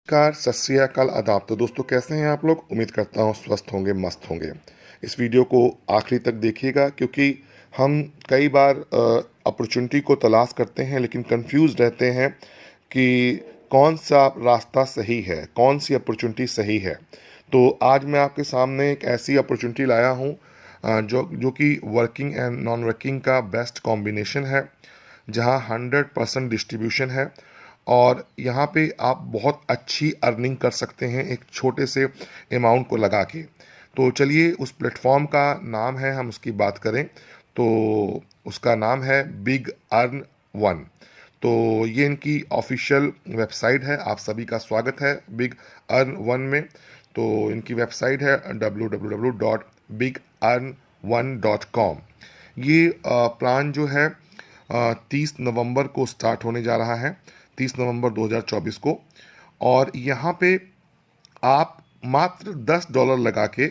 नमस्कार, सत श्री अकाल, आदाब। तो दोस्तों कैसे हैं आप लोग? उम्मीद करता हूँ स्वस्थ होंगे, मस्त होंगे। इस वीडियो को आखिरी तक देखिएगा क्योंकि हम कई बार अपॉर्चुनिटी को तलाश करते हैं लेकिन कंफ्यूज रहते हैं कि कौन सा रास्ता सही है, कौन सी अपॉर्चुनिटी सही है। तो आज मैं आपके सामने एक ऐसी अपॉर्चुनिटी लाया हूँ जो कि वर्किंग एंड नॉन वर्किंग का बेस्ट कॉम्बिनेशन है, जहाँ 100% डिस्ट्रीब्यूशन है और यहाँ पे आप बहुत अच्छी अर्निंग कर सकते हैं एक छोटे से अमाउंट को लगा के। तो चलिए, उस प्लेटफॉर्म का नाम है, हम उसकी बात करें तो उसका नाम है बिग अर्न वन। तो ये इनकी ऑफिशियल वेबसाइट है। आप सभी का स्वागत है बिग अर्न वन में। तो इनकी वेबसाइट है www.bigearn1.com। ये प्लान जो है 30 नवंबर को स्टार्ट होने जा रहा है, 30 नवंबर 2024 को। और यहाँ पे आप मात्र $10 लगा के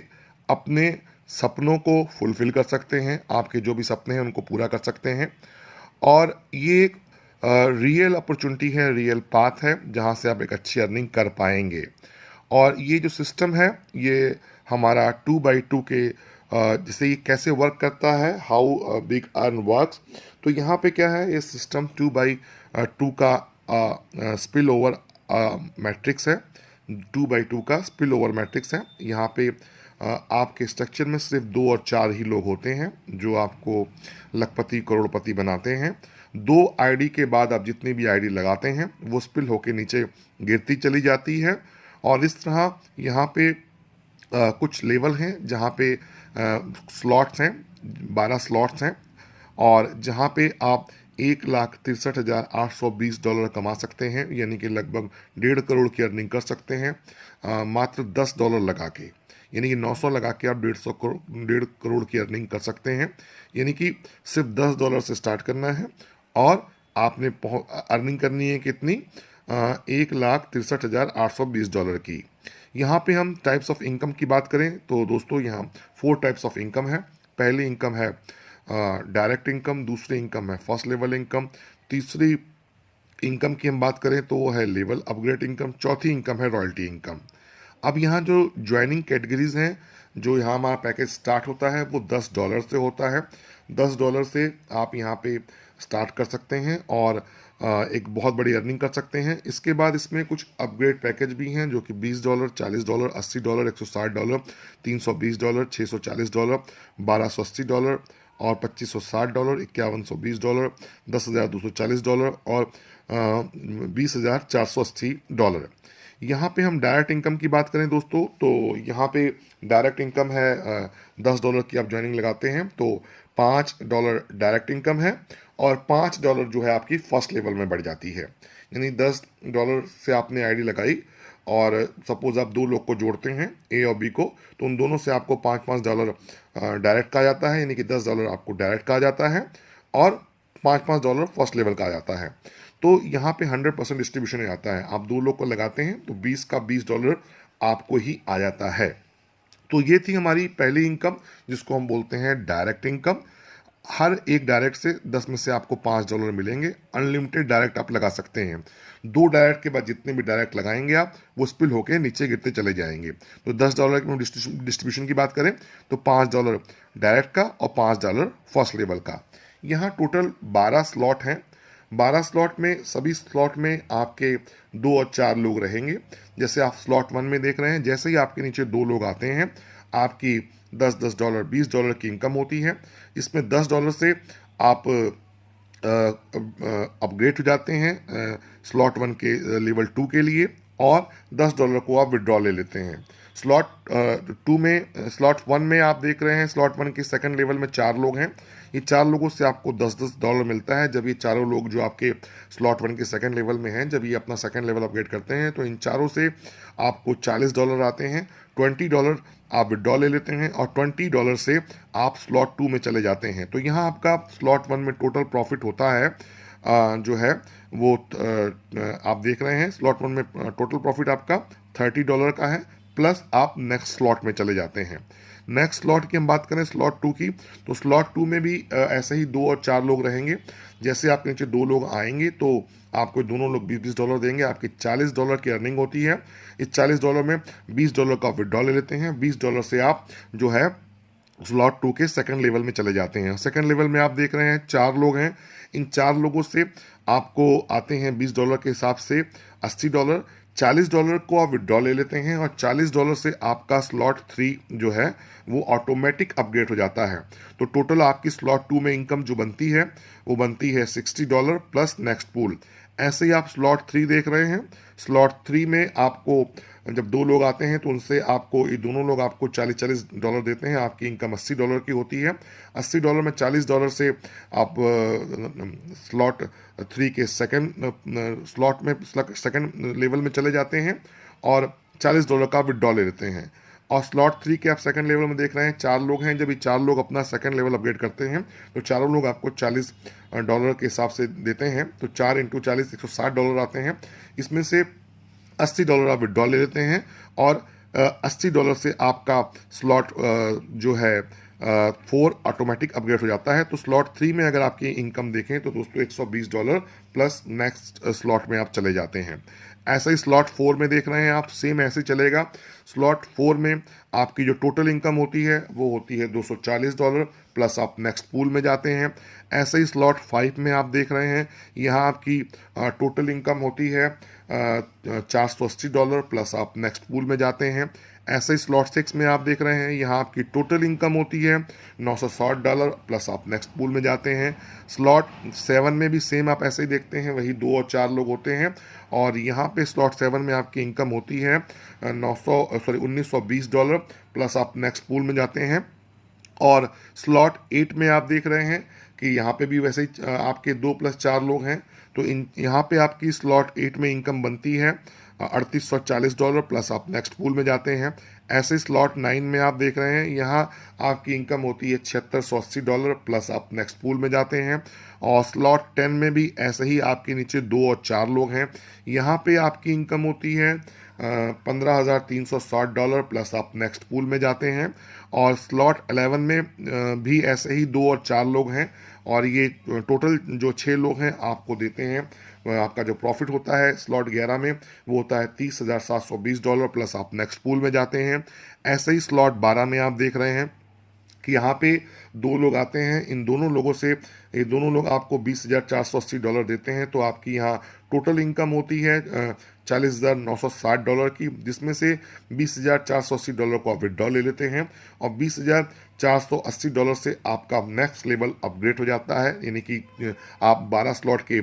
अपने सपनों को फुलफिल कर सकते हैं, आपके जो भी सपने हैं उनको पूरा कर सकते हैं। और ये एक रियल अपॉर्चुनिटी है, रियल पाथ है जहाँ से आप एक अच्छी अर्निंग कर पाएंगे। और ये जो सिस्टम है ये हमारा 2x2 के जैसे ये कैसे वर्क करता है, हाउ बिग अर्न वर्क्स। तो यहाँ पे क्या है, ये सिस्टम 2x2 का स्पिल ओवर मैट्रिक्स है। 2x2 का स्पिल ओवर मैट्रिक्स है। यहाँ पे आपके स्ट्रक्चर में सिर्फ 2 और 4 ही लोग होते हैं जो आपको लखपति करोड़पति बनाते हैं। 2 आईडी के बाद आप जितनी भी आईडी लगाते हैं वो स्पिल होके नीचे गिरती चली जाती है। और इस तरह यहाँ पे कुछ लेवल हैं जहाँ पे स्लॉट्स हैं, 12 स्लॉट्स हैं और जहाँ पे आप $1,63,820 कमा सकते हैं, यानी कि लगभग 1.5 करोड़ की अर्निंग कर सकते हैं मात्र $10 लगा के। यानी कि 900 लगा के आप 1.5 करोड़ की अर्निंग कर सकते हैं। यानी कि सिर्फ $10 से स्टार्ट करना है और आपने अर्निंग करनी है कितनी, $1,63,820 की। यहाँ पे हम टाइप्स ऑफ इनकम की बात करें तो दोस्तों यहाँ 4 टाइप्स ऑफ इनकम है। पहली इनकम है डायरेक्ट इनकम, दूसरी इनकम है फर्स्ट लेवल इनकम, तीसरी इनकम की हम बात करें तो वो है लेवल अपग्रेड इनकम, चौथी इनकम है रॉयल्टी इनकम। अब यहाँ जो ज्वाइनिंग कैटेगरीज हैं, जो यहाँ हमारा पैकेज स्टार्ट होता है वो $10 से होता है। $10 से आप यहाँ पे स्टार्ट कर सकते हैं और एक बहुत बड़ी अर्निंग कर सकते हैं। इसके बाद इसमें कुछ अपग्रेड पैकेज भी हैं जो कि $20, $40, $80, $160, $320, $640, $1,280 और $2,560, $5,120, $10,240 और $20,480। यहाँ पे हम डायरेक्ट इनकम की बात करें दोस्तों तो यहाँ पे डायरेक्ट इनकम है $10 की आप ज्वाइनिंग लगाते हैं तो $5 डायरेक्ट इनकम है और $5 जो है आपकी फर्स्ट लेवल में बढ़ जाती है। यानी $10 से आपने आईडी लगाई और सपोज आप 2 लोग को जोड़ते हैं, ए और बी को, तो उन दोनों से आपको $5 डायरेक्ट का जाता है। यानी कि $10 आपको डायरेक्ट का जाता है और $5 फर्स्ट लेवल का आ जाता है। तो यहाँ पे 100% डिस्ट्रीब्यूशन आता है। आप 2 लोग को लगाते हैं तो 20 का $20 आपको ही आ जाता है। तो ये थी हमारी पहली इनकम जिसको हम बोलते हैं डायरेक्ट इनकम। हर एक डायरेक्ट से 10 में से आपको $5 मिलेंगे। अनलिमिटेड डायरेक्ट आप लगा सकते हैं। 2 डायरेक्ट के बाद जितने भी डायरेक्ट लगाएंगे आप वो स्पिल होके नीचे गिरते चले जाएंगे। तो $10 की डिस्ट्रीब्यूशन की बात करें तो $5 डायरेक्ट का और $5 फर्स्ट लेवल का। यहाँ टोटल 12 स्लॉट हैं। 12 स्लॉट में सभी स्लॉट में आपके 2 और 4 लोग रहेंगे। जैसे आप स्लॉट 1 में देख रहे हैं, जैसे ही आपके नीचे 2 लोग आते हैं आपकी $10 $20 की इनकम होती है। इसमें $10 से आप अपग्रेड हो जाते हैं स्लॉट 1 के लेवल 2 के लिए और $10 को आप विड्रॉ ले लेते हैं। स्लॉट 2 में, स्लॉट 1 में आप देख रहे हैं स्लॉट 1 के सेकंड लेवल में 4 लोग हैं। ये 4 लोगों से आपको $10 मिलता है। जब ये चारों लोग जो आपके स्लॉट 1 के सेकंड लेवल में हैं, जब ये अपना सेकंड लेवल अपग्रेड करते हैं तो इन चारों से आपको $40 आते हैं। $20 आप विड्रॉ ले लेते हैं और $20 से आप स्लॉट 2 में चले जाते हैं। तो यहाँ आपका स्लॉट 1 में टोटल प्रॉफिट होता है जो है वो आप देख रहे हैं स्लॉट 1 में टोटल प्रॉफिट आपका $30 का है। प्लस आप नेक्स्ट स्लॉट में चले जाते हैं। नेक्स्ट स्लॉट की हम बात करें स्लॉट 2 की, तो स्लॉट 2 में भी ऐसे ही 2 और 4 लोग रहेंगे। जैसे आपके नीचे 2 लोग आएंगे तो आपको दोनों लोग $20 देंगे, आपकी $40 की अर्निंग होती है। इस $40 में $20 का विड्रॉ ले लेते हैं। $20 से आप जो है स्लॉट 2 के सेकंड लेवल में चले जाते हैं। सेकंड लेवल में आप देख रहे हैं 4 लोग हैं। इन 4 लोगों से आपको आते हैं $20 के हिसाब से $80। $40 को आप विड्रॉ ले लेते हैं और $40 से आपका स्लॉट 3 जो है वो ऑटोमेटिक अपग्रेड हो जाता है। तो टोटल आपकी स्लॉट 2 में इनकम जो बनती है वो बनती है $60 प्लस नेक्स्ट पूल। ऐसे ही आप स्लॉट 3 देख रहे हैं। स्लॉट 3 में आपको जब 2 लोग आते हैं तो उनसे आपको ये दोनों लोग आपको $40 देते हैं। आपकी इनकम $80 की होती है। $80 में $40 से आप स्लॉट 3 के सेकंड स्लॉट में सेकंड लेवल में चले जाते हैं और $40 का विड्रॉ ले लेते हैं। और स्लॉट 3 के आप सेकंड लेवल में देख रहे हैं 4 लोग हैं। जब ये 4 लोग अपना सेकंड लेवल अपग्रेड करते हैं तो चारों लोग आपको $40 के हिसाब से देते हैं। तो 4 इंटू 40 $160 आते हैं। इसमें से $80 आप विड्रॉ ले लेते हैं और $80 से आपका स्लॉट जो है 4 ऑटोमेटिक अपग्रेड हो जाता है। तो स्लॉट 3 में अगर आपकी इनकम देखें तो दोस्तों $120 प्लस नेक्स्ट स्लॉट में आप चले जाते हैं। ऐसा ही स्लॉट 4 में देख रहे हैं आप, सेम ऐसे चलेगा। स्लॉट 4 में आपकी जो टोटल इनकम होती है वो होती है $240 प्लस आप नेक्स्ट पूल में जाते हैं। ऐसे ही स्लॉट 5 में आप देख रहे हैं, यहाँ आपकी टोटल इनकम होती है $480 प्लस आप नेक्स्ट पूल में जाते हैं। ऐसे ही स्लॉट 6 में आप देख रहे हैं, यहाँ आपकी टोटल इनकम होती है $960 प्लस आप नेक्स्ट पूल में जाते हैं। स्लॉट 7 में भी सेम आप ऐसे ही देखते हैं, वही 2 और 4 लोग होते हैं और यहाँ पे स्लॉट 7 में आपकी इनकम होती है $1920 प्लस आप नेक्स्ट पूल में जाते हैं। और स्लॉट 8 में आप देख रहे हैं कि यहाँ पे भी वैसे ही आपके 2 प्लस 4 लोग हैं। तो इन यहाँ पे आपकी स्लॉट 8 में इनकम बनती है $3840 प्लस आप नेक्स्ट पूल में जाते हैं। ऐसे स्लॉट 9 में आप देख रहे हैं, यहाँ आपकी इनकम होती है $7680 प्लस आप नेक्स्ट पूल में जाते हैं। और स्लॉट 10 में भी ऐसे ही आपके नीचे 2 और 4 लोग हैं। यहाँ पे आपकी इनकम होती है $15,360 प्लस आप नेक्स्ट पूल में जाते हैं। और स्लॉट 11 में भी ऐसे ही 2 और 4 लोग हैं और ये टोटल जो 6 लोग हैं आपको देते हैं। आपका जो प्रॉफिट होता है स्लॉट 11 में वो होता है $30,720 प्लस आप नेक्स्ट पूल में जाते हैं। ऐसे ही स्लॉट 12 में आप देख रहे हैं कि यहाँ पे 2 लोग आते हैं। इन दोनों लोगों से ये दोनों लोग आपको $20,480 देते हैं। तो आपकी यहाँ टोटल इनकम होती है $40,960 की, जिसमें से $20,480 को आप विड्रॉ ले लेते हैं और $20,480 से आपका नेक्स्ट लेवल अपग्रेड हो जाता है। यानी कि आप 12 स्लॉट के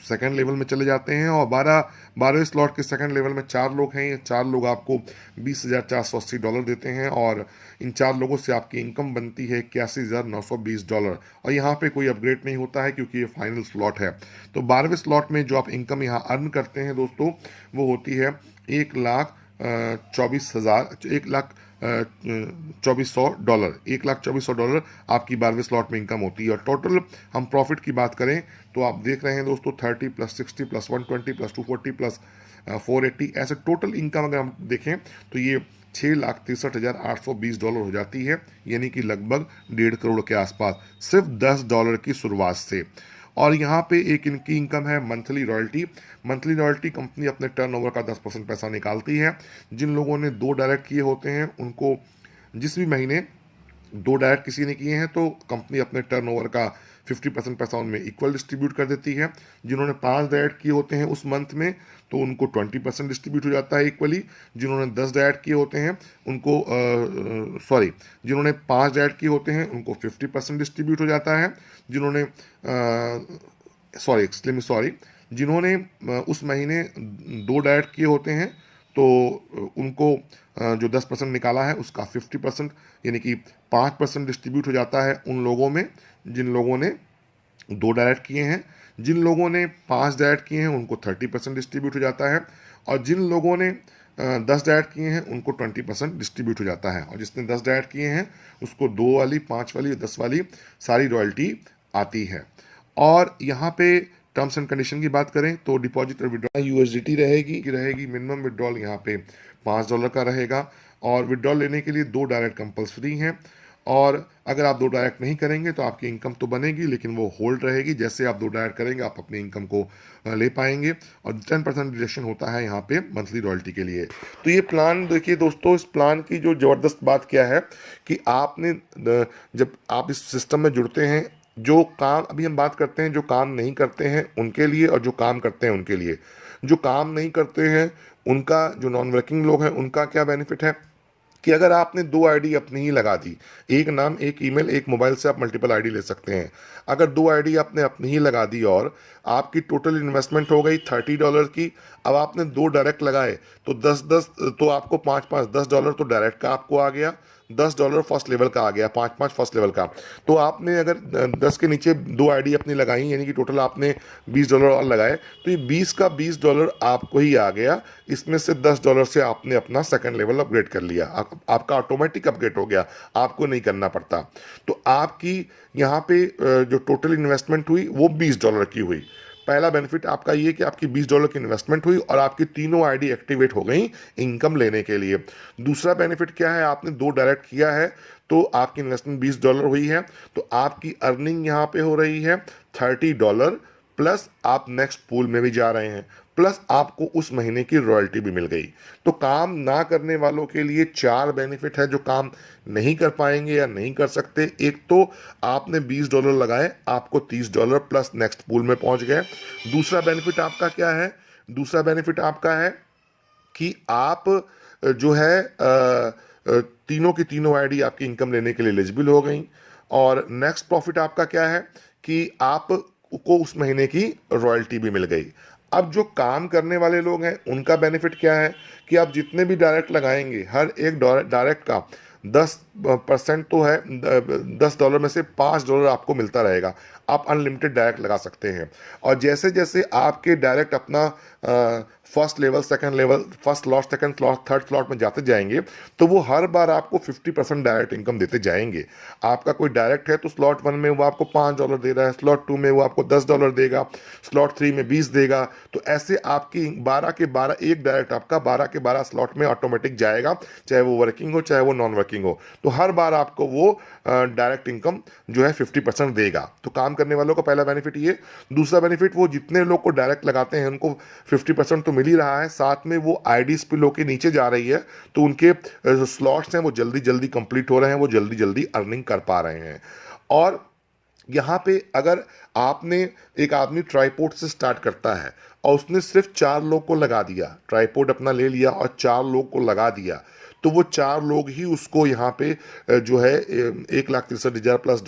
सेकंड लेवल में चले जाते हैं और 12वें स्लॉट के सेकंड लेवल में 4 लोग हैं। ये 4 लोग आपको $20,480 देते हैं और इन 4 लोगों से आपकी इनकम बनती है $81,920 और यहाँ पे कोई अपग्रेड नहीं होता है क्योंकि ये फाइनल स्लॉट है। तो 12वें स्लॉट में जो आप इनकम यहाँ अर्न करते हैं दोस्तों वो होती है $1,24,1,24,100 आपकी 12वें स्लॉट में इनकम होती है। और टोटल हम प्रॉफिट की बात करें तो आप देख रहे हैं दोस्तों 30 प्लस 60 प्लस 120 प्लस 240 प्लस 480 ऐसे टोटल इनकम अगर हम देखें तो ये $6,63,820 हो जाती है, यानी कि लगभग 1.5 करोड़ के आसपास सिर्फ $10 की शुरुआत से। और यहाँ पे एक इनकी इनकम है monthly royalty. Monthly royalty company अपने टर्नओवर का 10% पैसा निकालती है। जिन लोगों ने 2 डायरेक्ट किए होते हैं उनको जिस भी महीने 2 डायरेक्ट किसी ने किए हैं तो कंपनी अपने टर्नओवर का 50% पैसा उनमें इक्वल डिस्ट्रीब्यूट कर देती है। जिन्होंने 5 डायरेक्ट किए होते हैं उस मंथ में तो उनको 20% डिस्ट्रीब्यूट हो जाता है इक्वली। जिन्होंने 10 डायरेक्ट किए होते हैं उनको जिन्होंने 5 डायरेक्ट किए होते हैं उनको 50% डिस्ट्रीब्यूट हो जाता है। जिन्होंने जिन्होंने उस महीने 2 डायरेक्ट किए होते हैं तो उनको जो 10% निकाला है उसका 50% यानी कि 5% डिस्ट्रीब्यूट हो जाता है उन लोगों में जिन लोगों ने 2 डायरेक्ट किए हैं। जिन लोगों ने 5 डायरेक्ट किए हैं उनको 30% डिस्ट्रीब्यूट हो जाता है और जिन लोगों ने 10 डायरेक्ट किए हैं उनको 20% डिस्ट्रीब्यूट हो जाता है। और जिसने 10 डायरेक्ट किए हैं उसको 2 वाली, 5 वाली, 10 वाली सारी रॉयल्टी आती है। और यहाँ पे टर्म्स एंड कंडीशन की बात करें तो डिपॉजिट और विड्रॉल यूएसडीटी रहेगी मिनिमम विड्रॉल यहाँ पे $5 का रहेगा, और विड्रॉल लेने के लिए 2 डायरेक्ट कंपल्सरी हैं, और अगर आप 2 डायरेक्ट नहीं करेंगे तो आपकी इनकम तो बनेगी लेकिन वो होल्ड रहेगी। जैसे आप 2 डायरेक्ट करेंगे आप अपनी इनकम को ले पाएंगे, और 10% डिडक्शन होता है यहाँ पे मंथली रॉयल्टी के लिए। तो ये प्लान देखिए दोस्तों, इस प्लान की जो ज़बरदस्त बात क्या है कि आपने जब आप इस सिस्टम में जुड़ते हैं, जो काम अभी हम बात करते हैं, जो काम नहीं करते हैं उनके लिए और जो काम करते हैं उनके लिए। जो काम नहीं करते हैं उनका, जो नॉन वर्किंग लोग हैं उनका क्या बेनिफिट है कि अगर आपने 2 आईडी अपनी ही लगा दी, एक नाम एक ईमेल एक मोबाइल से आप मल्टीपल आईडी ले सकते हैं। अगर 2 आईडी आपने अपनी ही लगा दी और आपकी टोटल इन्वेस्टमेंट हो गई $30 की, अब आपने 2 डायरेक्ट लगाए तो 10-10, तो आपको 5-5 $10 तो डायरेक्ट का आपको आ गया, $10 फर्स्ट लेवल का आ गया, 5-5 फर्स्ट लेवल का। तो आपने अगर 10 के नीचे 2 आईडी अपनी लगाई, यानी कि टोटल आपने $20 और लगाए, तो ये 20 का $20 आपको ही आ गया। इसमें से $10 से आपने अपना सेकंड लेवल अपग्रेड कर लिया, आपका ऑटोमेटिक अपग्रेड हो गया, आपको नहीं करना पड़ता। तो आपकी यहाँ पे जो टोटल इन्वेस्टमेंट हुई वो $20 की हुई। पहला बेनिफिट आपका ये कि आपकी $20 की इन्वेस्टमेंट हुई और आपकी तीनों आईडी एक्टिवेट हो गई इनकम लेने के लिए। दूसरा बेनिफिट क्या है, आपने 2 डायरेक्ट किया है तो आपकी इन्वेस्टमेंट $20 हुई है, तो आपकी अर्निंग यहाँ पे हो रही है $30, प्लस आप नेक्स्ट पूल में भी जा रहे हैं, प्लस आपको उस महीने की रॉयल्टी भी मिल गई। तो काम ना करने वालों के लिए 4 बेनिफिट है जो काम नहीं कर पाएंगे या नहीं कर सकते। एक तो आपने $20 लगाए, आपको $30 प्लस नेक्स्ट पूल में पहुंच गए। दूसरा बेनिफिट आपका क्या है, दूसरा बेनिफिट आपका है कि आप जो है तीनों की तीनों आईडी आपकी इनकम लेने के लिए एलिजिबल हो गई। और नेक्स्ट प्रॉफिट आपका क्या है कि आप को उस महीने की रॉयल्टी भी मिल गई। अब जो काम करने वाले लोग हैं उनका बेनिफिट क्या है कि आप जितने भी डायरेक्ट लगाएंगे, हर एक डायरेक्ट का 10% तो है, $10 में से $5 आपको मिलता रहेगा। आप अनलिमिटेड डायरेक्ट लगा सकते हैं, और जैसे जैसे आपके डायरेक्ट अपना first level, second level, first slot, second slot, third slot में जाते जाएंगे तो वो हर बार आपको 50% डायरेक्ट इनकम देते जाएंगे। आपका कोई डायरेक्ट है तो स्लॉट 1 में वो आपको $5 दे रहा है, स्लॉट 2 में वो आपको $10 देगा, स्लॉट 3 में 20 देगा। तो ऐसे आपकी 12 के 12, एक डायरेक्ट आपका 12 के 12 स्लॉट में ऑटोमेटिक जाएगा, चाहे वो वर्किंग हो चाहे वो नॉन वर्किंग हो। तो हर बार आपको वो डायरेक्ट इनकम जो है 50% देगा। तो काम करने वालों का पहला बेनिफिट ये। दूसरा बेनिफिट, वो जितने लोग को डायरेक्ट लगाते हैं उनको 50% तो मिल ही रहा है, साथ में वो आईडी स्पिल होके नीचे जा रही है, तो उनके जो स्लॉट्स हैं वो जल्दी जल्दी कंप्लीट हो रहे हैं, वो जल्दी जल्दी अर्निंग कर पा रहे हैं। और यहाँ पे अगर आपने, एक आदमी ट्राईपोड से स्टार्ट करता है और उसने सिर्फ 4 लोग को लगा दिया, ट्राईपोड अपना ले लिया और 4 लोग को लगा दिया, तो वो 4 लोग ही उसको यहाँ पे जो है $1,63,000 प्लस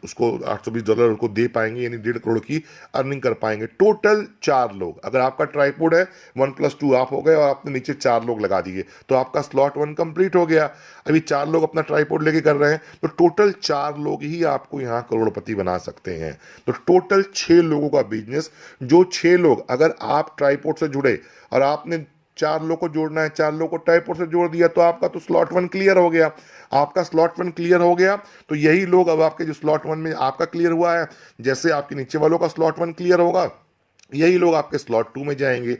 उसको $820 उनको दे पाएंगे, यानी 1.5 करोड़ की अर्निंग कर पाएंगे। टोटल 4 लोग, अगर आपका ट्राईपोड है 1+2 आप हो गए और आपने नीचे 4 लोग लगा दिए तो आपका स्लॉट 1 कंप्लीट हो गया। अभी 4 लोग अपना ट्राईपोड लेके कर रहे हैं, तो टोटल 4 लोग ही आपको यहाँ करोड़पति बना सकते हैं। तो टोटल 6 लोगों का बिजनेस, जो 6 लोग, अगर आप ट्राईपोड से जुड़े और आपने 4 लोग को जोड़ना है, 4 लोग को ट्राईपोड से जोड़ दिया, तो आपका तो स्लॉट 1 क्लियर हो गया। आपका स्लॉट 1 क्लियर हो गया तो यही लोग, अब आपके जो स्लॉट 1 में आपका क्लियर हुआ है, जैसे आपके नीचे वालों का स्लॉट 1 क्लियर होगा, यही लोग आपके स्लॉट 2 में जाएंगे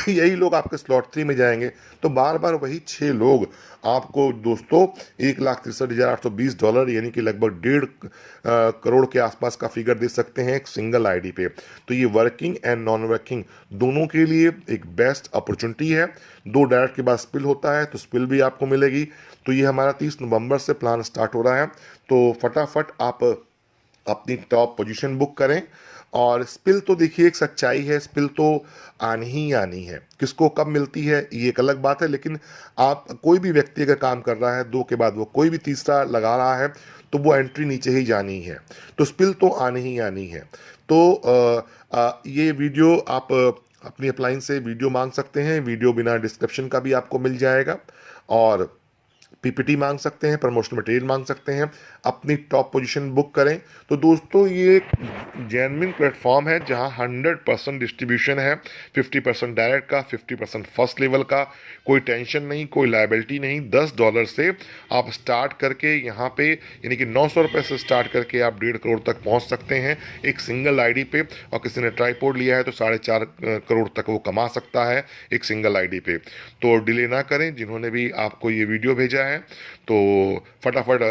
यही लोग आपके स्लॉट 3 में जाएंगे। तो बार बार वही 6 लोग आपको दोस्तों $1,63,820 यानी कि लगभग 1.5 करोड़ के आसपास का फिगर दे सकते हैं एक सिंगल आईडी पे। तो ये वर्किंग एंड नॉन वर्किंग दोनों के लिए एक बेस्ट अपॉर्चुनिटी है। 2 डायरेक्ट के बाद स्पिल होता है तो स्पिल भी आपको मिलेगी। तो ये हमारा 30 नवंबर से प्लान स्टार्ट हो रहा है, तो फटाफट आप अपनी टॉप पोजीशन बुक करें। और स्पिल तो देखिए एक सच्चाई है, स्पिल तो आनी ही आनी है। किसको कब मिलती है ये एक अलग बात है, लेकिन आप, कोई भी व्यक्ति अगर काम कर रहा है 2 के बाद वो कोई भी तीसरा लगा रहा है तो वो एंट्री नीचे ही जानी है, तो स्पिल तो आनी ही आनी है। तो ये वीडियो आप अपनी अपलाइन से वीडियो मांग सकते हैं, वीडियो बिना डिस्क्रिप्शन का भी आपको मिल जाएगा। और पीपीटी मांग सकते हैं, प्रमोशनल मटेरियल मांग सकते हैं, अपनी टॉप पोजीशन बुक करें। तो दोस्तों ये एक जेन्युइन प्लेटफॉर्म है जहां 100% डिस्ट्रीब्यूशन है, 50% डायरेक्ट का, 50% फर्स्ट लेवल का, कोई टेंशन नहीं, कोई लायबिलिटी नहीं। $10 से आप स्टार्ट करके यहाँ पे यानी कि ₹900 से स्टार्ट करके आप 1.5 करोड़ तक पहुँच सकते हैं एक सिंगल आईडी पे। और किसी ने ट्राईपोड लिया है तो 4.5 करोड़ तक वो कमा सकता है एक सिंगल आईडी पे। तो डिले ना करें, जिन्होंने भी आपको ये वीडियो भेजा है तो फटाफट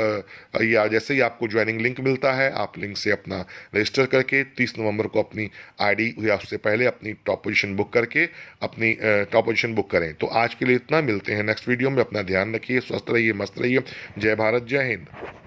या जैसे ही आपको ज्वाइनिंग लिंक मिलता है आप लिंक से अपना रजिस्टर करके 30 नवंबर को अपनी आईडी या उससे पहले अपनी टॉप पोजीशन बुक करके अपनी टॉप पोजीशन बुक करें। तो आज के लिए इतना, मिलते हैं नेक्स्ट वीडियो में। अपना ध्यान रखिए, स्वस्थ रहिए, मस्त रहिए। जय भारत, जय हिंद।